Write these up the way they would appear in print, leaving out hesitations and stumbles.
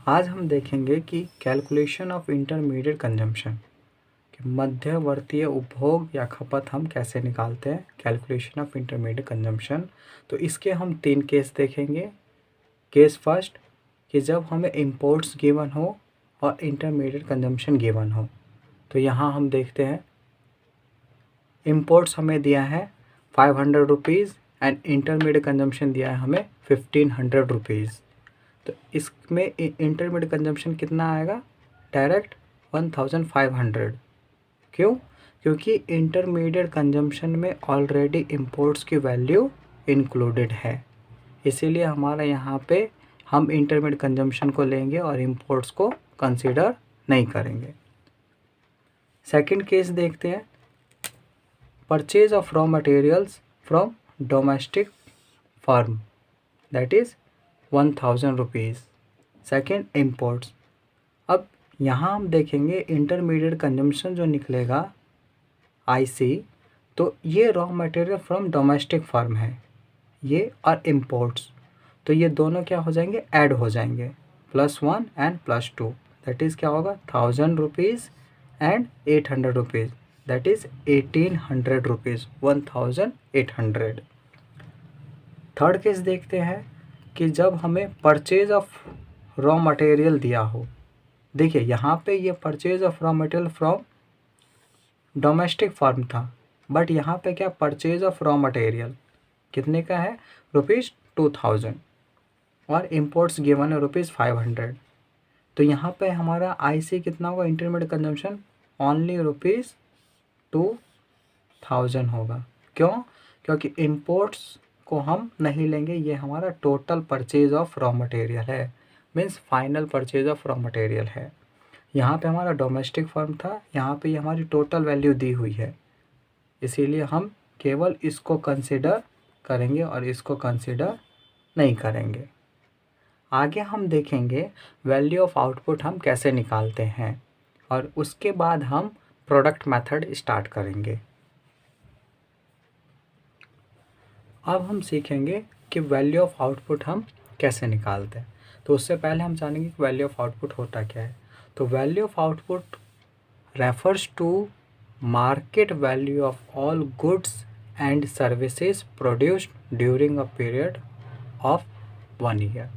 आज हम देखेंगे कि कैलकुलेशन ऑफ इंटरमीडिएट कंजम्पशन, कि मध्यवर्तीय उपभोग या खपत हम कैसे निकालते हैं, कैलकुलेशन ऑफ इंटरमीडिएट कंजम्पशन। तो इसके हम 3 केस देखेंगे। केस फर्स्ट, कि जब हमें इंपोर्ट्स गिवन हो और इंटरमीडिएट कंजम्पशन गिवन हो। तो यहाँ हम देखते हैं इंपोर्ट्स हमें दिया है 500 रुपीज़ एंड इंटरमीडिएट कंजम्पशन दिया है हमें 1500 रुपीज़। तो इसमें इंटरमीडिएट कंजम्पशन कितना आएगा? डायरेक्ट 1500। क्यों? क्योंकि इंटरमीडिएट कंजम्पशन में ऑलरेडी इंपोर्ट्स की वैल्यू इंक्लूडेड है, इसीलिए हमारा यहाँ पे हम इंटरमीडिएट कंजम्पशन को लेंगे और इंपोर्ट्स को कंसीडर नहीं करेंगे। सेकंड केस देखते हैं, purchase of raw materials from domestic firm, that is 1000 rupees. Second, imports. अब यहाँ हम देखेंगे इंटरमीडिएट कंजम्पशन जो निकलेगा IC, तो ये raw material from domestic firm है ये, और इम्पोर्ट्स, तो ये दोनों क्या हो जाएंगे? ऐड हो जाएंगे, +1 एंड +2, दैट इज़ क्या होगा? 1000 rupees and 800 rupees, that is 1800 rupees, 1800। Third case देखते हैं कि जब हमें परचेज ऑफ रॉ मटेरियल दिया हो। देखिए यहाँ पे ये purchase of raw material from domestic firm था, बट यहाँ पे क्या परचेज ऑफ रॉ मटेरियल कितने का है? ₹2000, और इम्पोर्ट्स गिवन है ₹500। तो यहाँ पे हमारा IC कितना होगा? इंटरमीडिएट कंजम्पशन ओनली ₹2000 होगा। क्यों? क्योंकि इम्पोर्ट्स को हम नहीं लेंगे, ये हमारा total purchase of raw material है, means final purchase of raw material है। यहाँ पे हमारा डोमेस्टिक फर्म था, यहाँ पे हमारी टोटल वैल्यू दी हुई है, इसीलिए हम केवल इसको कंसिडर करेंगे और इसको कंसिडर नहीं करेंगे। आगे हम देखेंगे वैल्यू ऑफ आउटपुट हम कैसे निकालते हैं, और उसके बाद हम प्रोडक्ट मेथड स्टार्ट करेंगे। अब हम सीखेंगे कि वैल्यू ऑफ आउटपुट हम कैसे निकालते हैं। तो उससे पहले हम जानेंगे कि वैल्यू ऑफ आउटपुट होता क्या है। तो value of output refers to market value of all goods and services produced during a period of 1 year.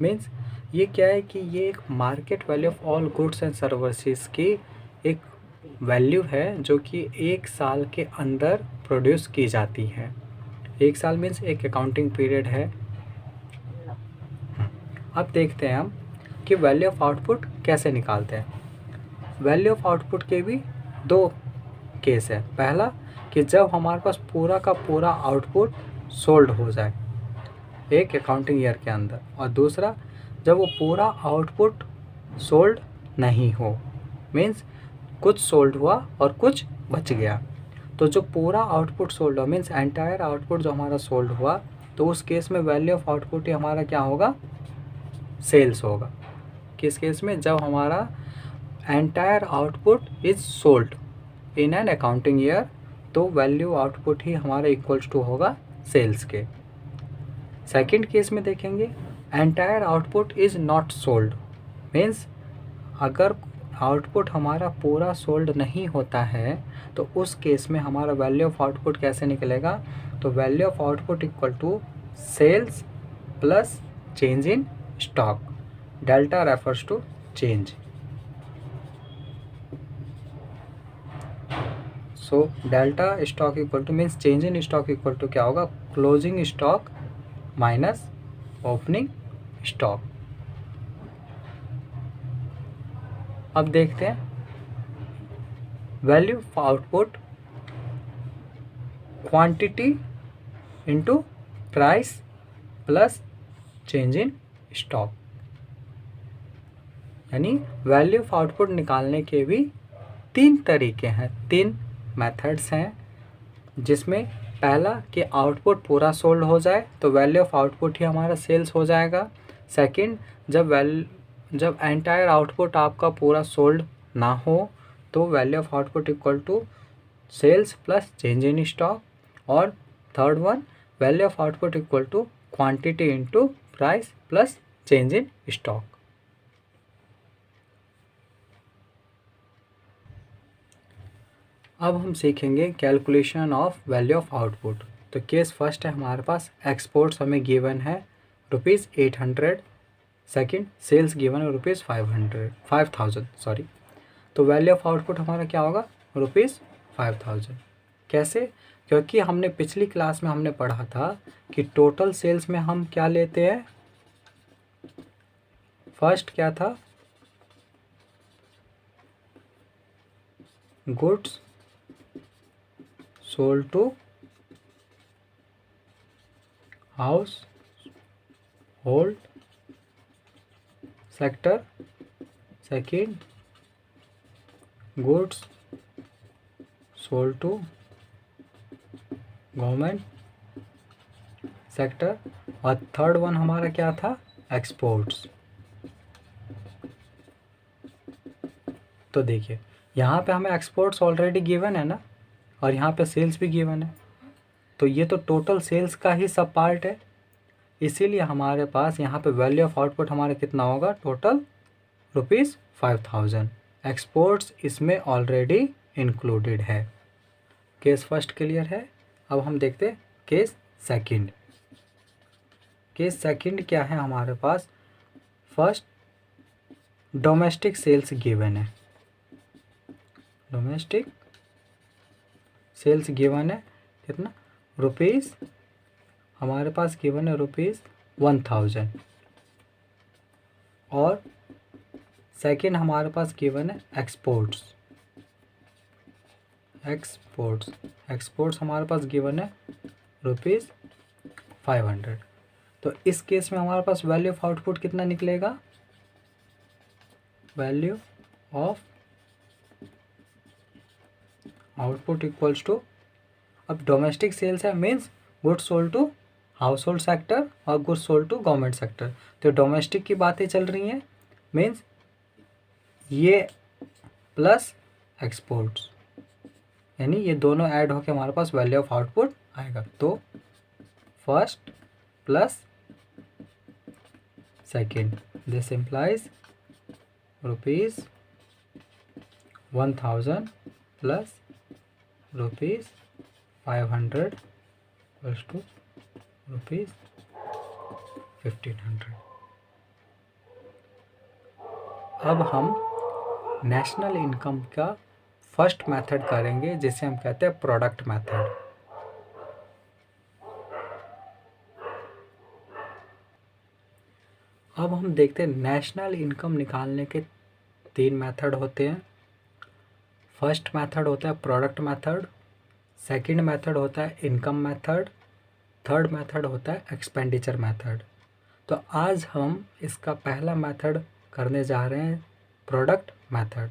Means ये क्या है कि ये एक market value of all goods and services की एक वैल्यू है जो कि 1 साल के अंदर प्रोड्यूस की जाती है। 1 साल मीन्स एक अकाउंटिंग पीरियड है। अब देखते हैं हम कि वैल्यू ऑफ आउटपुट कैसे निकालते हैं। वैल्यू ऑफ आउटपुट के भी 2 केस है। पहला कि जब हमारे पास पूरा का पूरा आउटपुट सोल्ड हो जाए एक अकाउंटिंग ईयर के अंदर, और दूसरा जब वो पूरा आउटपुट सोल्ड नहीं हो, मीन्स कुछ सोल्ड हुआ और कुछ बच गया। तो जो पूरा आउटपुट सोल्ड हुआ मीन्स एंटायर आउटपुट जो हमारा सोल्ड हुआ, तो उस केस में वैल्यू ऑफ आउटपुट ही हमारा क्या होगा? सेल्स होगा। किस केस में? जब हमारा entire output is sold in an accounting year, तो वैल्यू आउटपुट ही हमारा इक्वल्स टू होगा सेल्स के। सेकंड केस में देखेंगे entire output is not sold, means अगर आउटपुट हमारा पूरा सोल्ड नहीं होता है तो उस केस में हमारा वैल्यू ऑफ आउटपुट कैसे निकलेगा? तो value of output equal to sales plus change in stock, delta refers to change. So delta stock equal to means change in stock equal to क्या होगा? Closing stock minus opening stock. अब देखते हैं value of output quantity into price plus change in stock, यानी value of output निकालने के भी 3 तरीके हैं, 3 मेथड्स हैं, जिसमें पहला कि आउटपुट पूरा सोल्ड हो जाए तो वैल्यू ऑफ आउटपुट ही हमारा सेल्स हो जाएगा। सेकंड, जब एंटायर आउटपुट आपका पूरा सोल्ड ना हो तो value of output equal to sales plus change in stock. और third one, value of output equal to quantity into price plus change in stock. अब हम सीखेंगे calculation of value of output. तो केस फर्स्ट है हमारे पास, exports हमें given है ₹800, second sales given है ₹5000 सॉरी। तो वैल्यू ऑफ आउटपुट हमारा क्या होगा, ₹5000। कैसे, क्योंकि हमने पिछली क्लास में हमने पढ़ा था कि टोटल सेल्स में हम क्या लेते हैं, फर्स्ट क्या था, goods sold to household sector, second goods sold to government sector, और थर्ड वन हमारा क्या था, एक्सपोर्ट्स। तो देखिए यहाँ पे हमें एक्सपोर्ट्स ऑलरेडी गिवन है ना, और यहाँ पे सेल्स भी गिवन है, तो ये तो टोटल सेल्स का ही सब पार्ट है, इसीलिए हमारे पास यहाँ पे वैल्यू ऑफ आउटपुट हमारा कितना होगा, टोटल ₹5000। एक्सपोर्ट्स इसमें ऑलरेडी इंक्लूडेड है। केस फर्स्ट क्लियर है। अब हम देखते हैं केस सेकंड। केस सेकंड क्या है हमारे पास, फर्स्ट डोमेस्टिक सेल्स गिवन है, डोमेस्टिक सेल्स गिवन है कितना, रुपीज़ हमारे पास गिवन है ₹1000, और सेकंड हमारे पास गिवन है एक्सपोर्ट्स, एक्सपोर्ट्स हमारे पास गिवन है ₹500। तो इस केस में हमारे पास वैल्यू ऑफ आउटपुट कितना निकलेगा, value of output equals to, अब डोमेस्टिक सेल्स है means goods sold to household sector और goods sold to government sector. तो डोमेस्टिक की बातें चल रही हैं, मीन्स ये प्लस एक्सपोर्ट्स, यानी ये दोनों ऐड होकर हमारे पास वैल्यू ऑफ आउटपुट आएगा। तो first plus second, this implies ₹1000 plus ₹500 equals to ₹1500। अब हम नेशनल इनकम का फर्स्ट मेथड करेंगे, जिसे हम कहते हैं प्रोडक्ट मेथड। अब हम देखते हैं नेशनल इनकम निकालने के 3 मेथड होते हैं। फर्स्ट मेथड होता है प्रोडक्ट मेथड, सेकंड मेथड होता है इनकम मेथड, थर्ड मेथड होता है एक्सपेंडिचर मेथड। तो आज हम इसका पहला मेथड करने जा रहे हैं, प्रोडक्ट मेथड।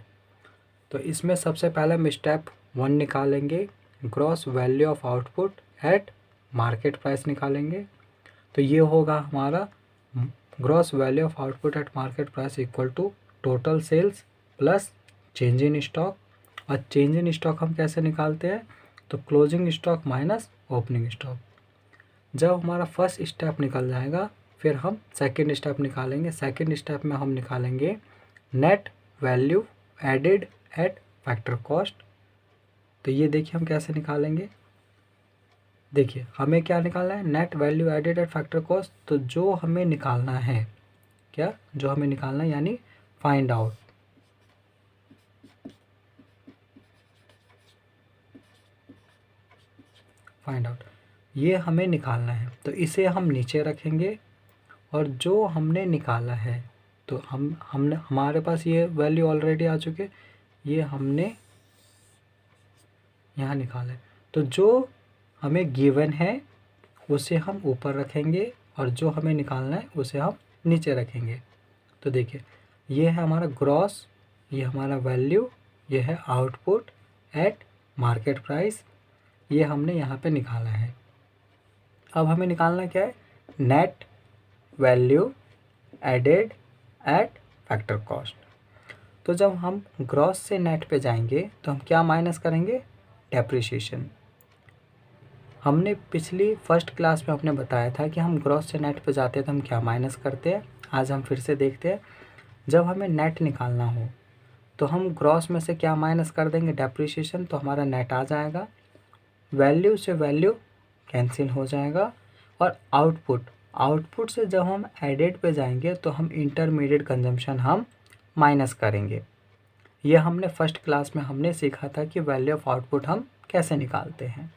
तो इसमें सबसे पहले हम स्टेप 1 निकालेंगे, gross value of output at market price निकालेंगे। तो ये होगा हमारा gross value of output at market price equal to total sales plus change in stock. और चेंज इन स्टॉक हम कैसे निकालते हैं, तो closing stock minus opening stock. जब हमारा फर्स्ट स्टेप निकल जाएगा, फिर हम सेकंड स्टेप निकालेंगे। सेकंड स्टेप में हम निकालेंगे net value added at factor cost. तो ये देखिए हम कैसे निकालेंगे, देखिए हमें क्या निकालना है, net value added at factor cost. तो जो हमें निकालना है, क्या जो हमें निकालना है, यानी फाइंड आउट, ये हमें निकालना है। तो इसे हम नीचे रखेंगे, और जो हमने निकाला है, तो हमने हमारे पास ये वैल्यू ऑलरेडी आ चुके, ये हमने यहाँ निकाला है। तो जो हमें गिवन है उसे हम ऊपर रखेंगे, और जो हमें निकालना है उसे हम नीचे रखेंगे। तो देखिए ये है हमारा ग्रॉस, ये हमारा वैल्यू, ये है आउटपुट एट मार्केट प्राइस, ये हमने यहाँ पे निकाला है। अब हमें निकालना क्या है, net value added at factor cost. तो जब हम ग्रॉस से नेट पे जाएंगे तो हम क्या माइनस करेंगे, डेप्रिसिएशन। हमने पिछली फर्स्ट क्लास में आपने बताया था कि हम ग्रॉस से नेट पे जाते हैं तो हम क्या माइनस करते हैं। आज हम फिर से देखते हैं, जब हमें नेट निकालना हो तो हम ग्रॉस में से क्या माइनस कर देंगे, डेप्रिसिएशन, तो हमारा नेट आ जाएगा। वैल्यू से वैल्यू कैंसिल हो जाएगा। और आउटपुट से जब हम एडेड पे जाएंगे तो हम इंटरमीडिएट कंजम्पशन हम माइनस करेंगे। ये हमने फर्स्ट क्लास में हमने सीखा था कि वैल्यू ऑफ आउटपुट हम कैसे निकालते हैं।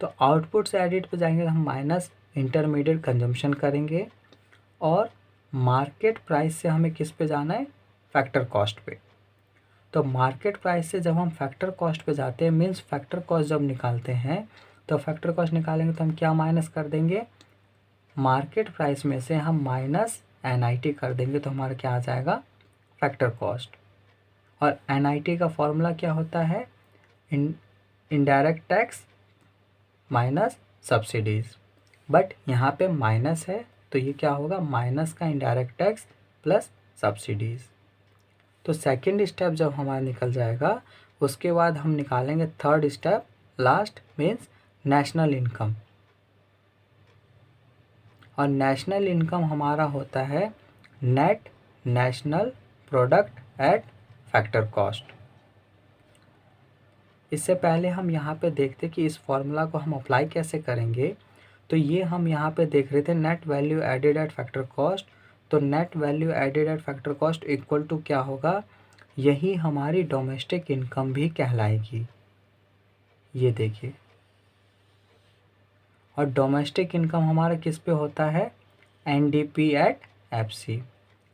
तो आउटपुट से एडेड पे जाएंगे तो हम माइनस इंटरमीडिएट कंजम्पशन करेंगे। और मार्केट प्राइस से हमें किस पे जाना है, फैक्टर कॉस्ट पे। तो मार्केट प्राइस से जब हम फैक्टर कॉस्ट पे जाते हैं, मीन्स फैक्टर कॉस्ट जब निकालते हैं, तो फैक्टर कॉस्ट निकालेंगे तो हम क्या माइनस कर देंगे, मार्केट प्राइस में से हम माइनस NIT कर देंगे, तो हमारा क्या आ जाएगा, फैक्टर कॉस्ट। और NIT का फॉर्मूला क्या होता है, indirect tax minus subsidies. But यहाँ पे माइनस है तो ये क्या होगा, माइनस का इनडायरेक्ट टैक्स प्लस सब्सिडीज़। तो सेकंड स्टेप जब हमारा निकल जाएगा, उसके बाद हम निकालेंगे third step, last, means national income. और नेशनल इनकम हमारा होता है net national product at factor cost. इससे पहले हम यहाँ पे देखते कि इस फॉर्मूला को हम अप्लाई कैसे करेंगे। तो ये हम यहाँ पे देख रहे थे net value added at factor cost. तो net value added at factor cost equal to क्या होगा, यही हमारी डोमेस्टिक इनकम भी कहलाएगी। ये देखिए, और डोमेस्टिक इनकम हमारा किस पे होता है, NDP एट FC।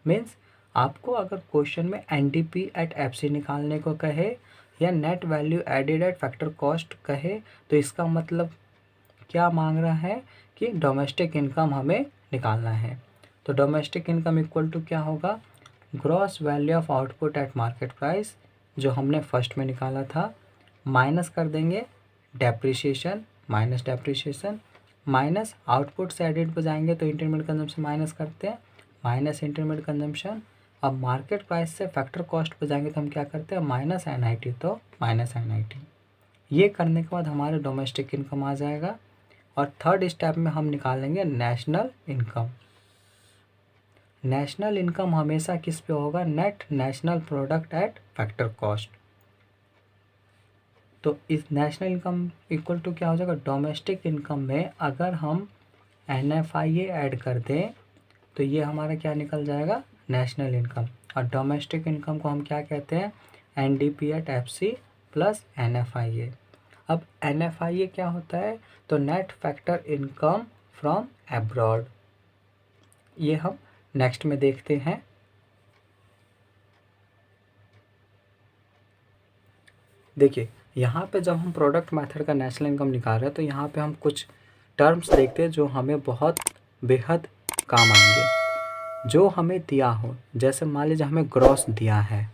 मीन्स आपको अगर क्वेश्चन में NDP एट FC निकालने को कहे या net value added at factor cost कहे, तो इसका मतलब क्या मांग रहा है कि डोमेस्टिक इनकम हमें निकालना है। तो डोमेस्टिक इनकम इक्वल टू क्या होगा, gross value of output at market price, जो हमने फर्स्ट में निकाला था, माइनस कर देंगे डेप्रिसिएशन, माइनस आउटपुट से एडेड पर जाएंगे तो इंटरमीडिएट कंजम्पशन माइनस करते हैं, माइनस इंटरमीडिएट कंजम्पशन। अब मार्केट प्राइस से फैक्टर कॉस्ट पर जाएंगे तो हम क्या करते हैं, माइनस NIT, तो माइनस NIT। ये करने के बाद हमारे डोमेस्टिक इनकम आ जाएगा। और थर्ड स्टेप में हम निकालेंगे नेशनल इनकम। नेशनल इनकम हमेशा किस पे होगा, net national product at factor cost. तो इस नेशनल इनकम इक्वल टू क्या हो जाएगा, डोमेस्टिक इनकम में अगर हम NFIA ऐड कर दें तो ये हमारा क्या निकल जाएगा, नेशनल इनकम। और डोमेस्टिक इनकम को हम क्या कहते हैं, NDP at FC plus NFIA। अब NFIA क्या होता है, तो net factor income from abroad. ये हम नेक्स्ट में देखते हैं। देखिए यहाँ पे जब हम प्रोडक्ट मेथड का नेशनल इनकम निकाल रहे हैं तो यहाँ पे हम कुछ टर्म्स देखते हैं जो हमें बहुत बेहद काम आएंगे। जो हमें दिया हो, जैसे मान लीजिए हमें ग्रॉस दिया है,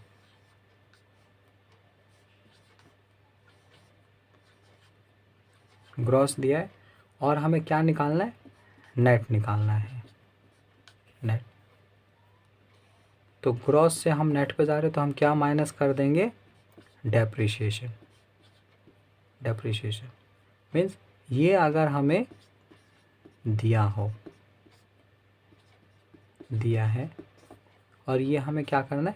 ग्रॉस दिया है और हमें क्या निकालना है, नेट निकालना है, नेट। तो ग्रॉस से हम नेट पे जा रहे हैं तो हम क्या माइनस कर देंगे, डेप्रिसिएशन। डेप्रिसिएशन मीन्स ये अगर हमें दिया हो, दिया है और ये हमें क्या करना है,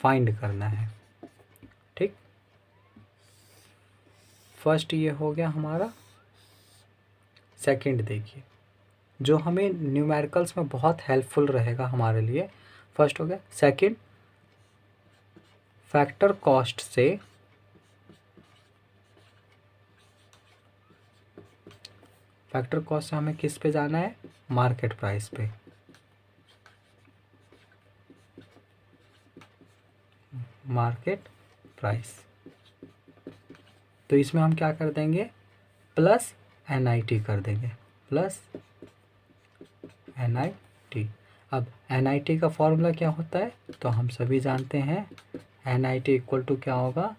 फाइंड करना है। ठीक, फर्स्ट ये हो गया हमारा। सेकंड देखिए, जो हमें न्यूमेरिकल्स में बहुत हेल्पफुल रहेगा हमारे लिए, फर्स्ट हो गया। सेकंड, फैक्टर कॉस्ट से हमें किस पे जाना है, मार्केट प्राइस पे। मार्केट प्राइस, तो इसमें हम क्या कर देंगे, प्लस NIT कर देंगे, प्लस NIT। अब NIT का फॉर्मूला क्या होता है, तो हम सभी जानते हैं, NIT इक्वल टू क्या होगा,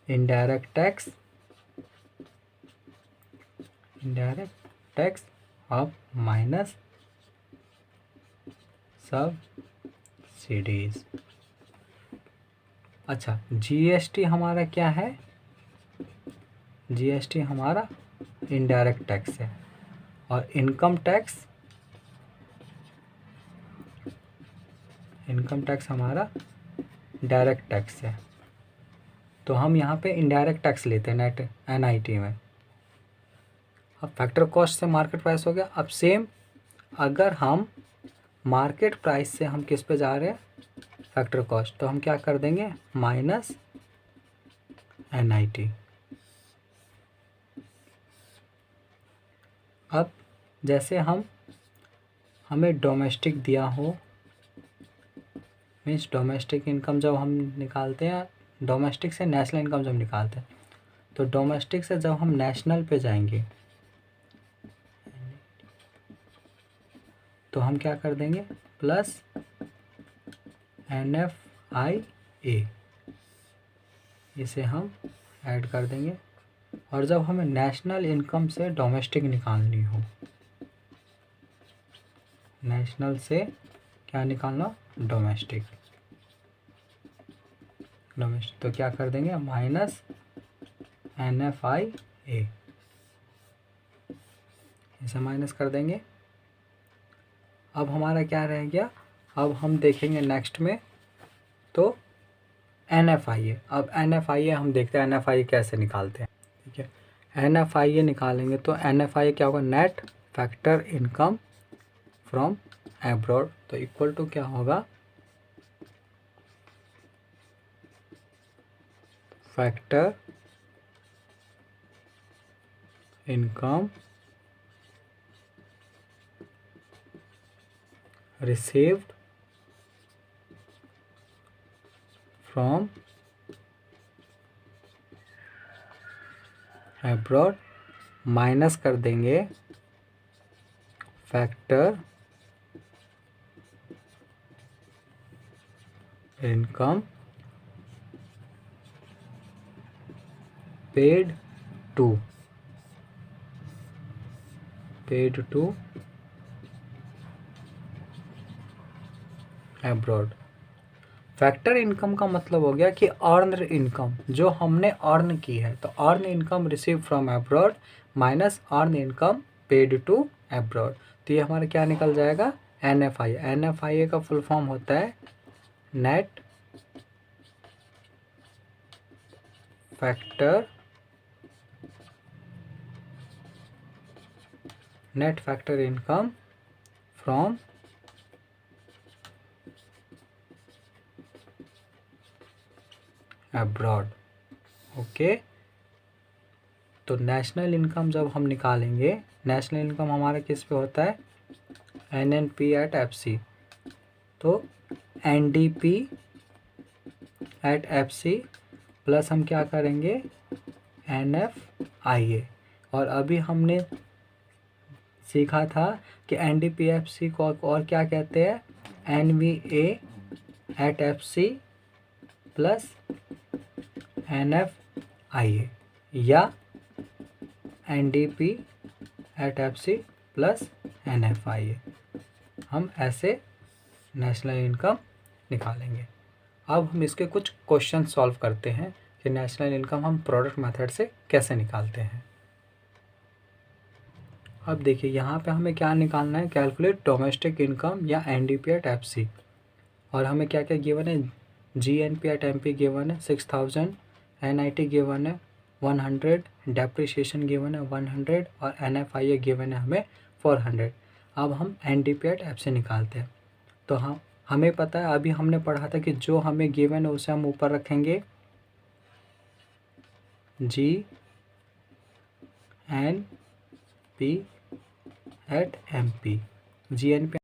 इनडायरेक्ट टैक्स अब माइनस सब्सिडीज। अच्छा, GST हमारा क्या है, GST हमारा इनडायरेक्ट टैक्स है। और इनकम टैक्स हमारा डायरेक्ट टैक्स है, तो हम यहाँ पे इनडायरेक्ट टैक्स लेते हैं नेट NIT में। अब फैक्टर कॉस्ट से मार्केट प्राइस हो गया। अब सेम अगर हम मार्केट प्राइस से हम किस पे जा रहे हैं, फैक्टर कॉस्ट, तो हम क्या कर देंगे माइनस NIT। अब जैसे हमें डोमेस्टिक दिया हो, मीन्स डोमेस्टिक इनकम जब हम निकालते हैं, डोमेस्टिक से नेशनल इनकम जब निकालते हैं, तो डोमेस्टिक से जब हम नेशनल पे जाएंगे तो हम क्या कर देंगे प्लस NFIA, इसे हम ऐड कर देंगे। और जब हमें नेशनल इनकम से डोमेस्टिक निकालनी हो, नेशनल से क्या निकालना डोमेस्टिक, तो क्या कर देंगे माइनस NFIA, इसे माइनस कर देंगे। अब हमारा क्या रह गया, अब हम देखेंगे नेक्स्ट में तो NFIA। अब NFIA हम देखते हैं NFIA कैसे निकालते हैं, ठीक है। NFIA निकालेंगे तो NFIA क्या होगा, net factor income from abroad, तो इक्वल टू क्या होगा factor income received from abroad minus कर देंगे factor income paid to abroad. Factor income का मतलब हो गया कि अर्नड इनकम जो हमने अर्न की है, तो earn income receive from abroad minus earn income paid to abroad, तो ये हमारा क्या निकल जाएगा NFIA। NFIA का फुल फॉर्म होता है net factor income from abroad. Okay, तो नेशनल इनकम जब हम निकालेंगे, नेशनल इनकम हमारा किस पे होता है NNP एट FC, तो NDP एट FC प्लस हम क्या करेंगे NFIA। और अभी हमने सीखा था कि NDPFC को और क्या कहते हैं NVA at FC plus NFIA या NDP at FC plus NFIA, हम ऐसे नेशनल इनकम निकालेंगे। अब हम इसके कुछ क्वेश्चन सॉल्व करते हैं कि नेशनल इनकम हम प्रोडक्ट मेथड से कैसे निकालते हैं। अब देखिए यहाँ पे हमें क्या निकालना है, कैलकुलेट डोमेस्टिक इनकम या NDP एट FC, और हमें क्या क्या गिवन है, GNP एट MP गिवन है 6000, NIT गिवन है 100, डेप्रिसिएशन गिवन है 100 और NFIA गिवन है हमें 400। अब हम NDP एट FC निकालते हैं। तो हमें पता है, अभी हमने पढ़ा था कि जो हमें गिवन है उसे हम ऊपर रखेंगे GNP एट MP, GNP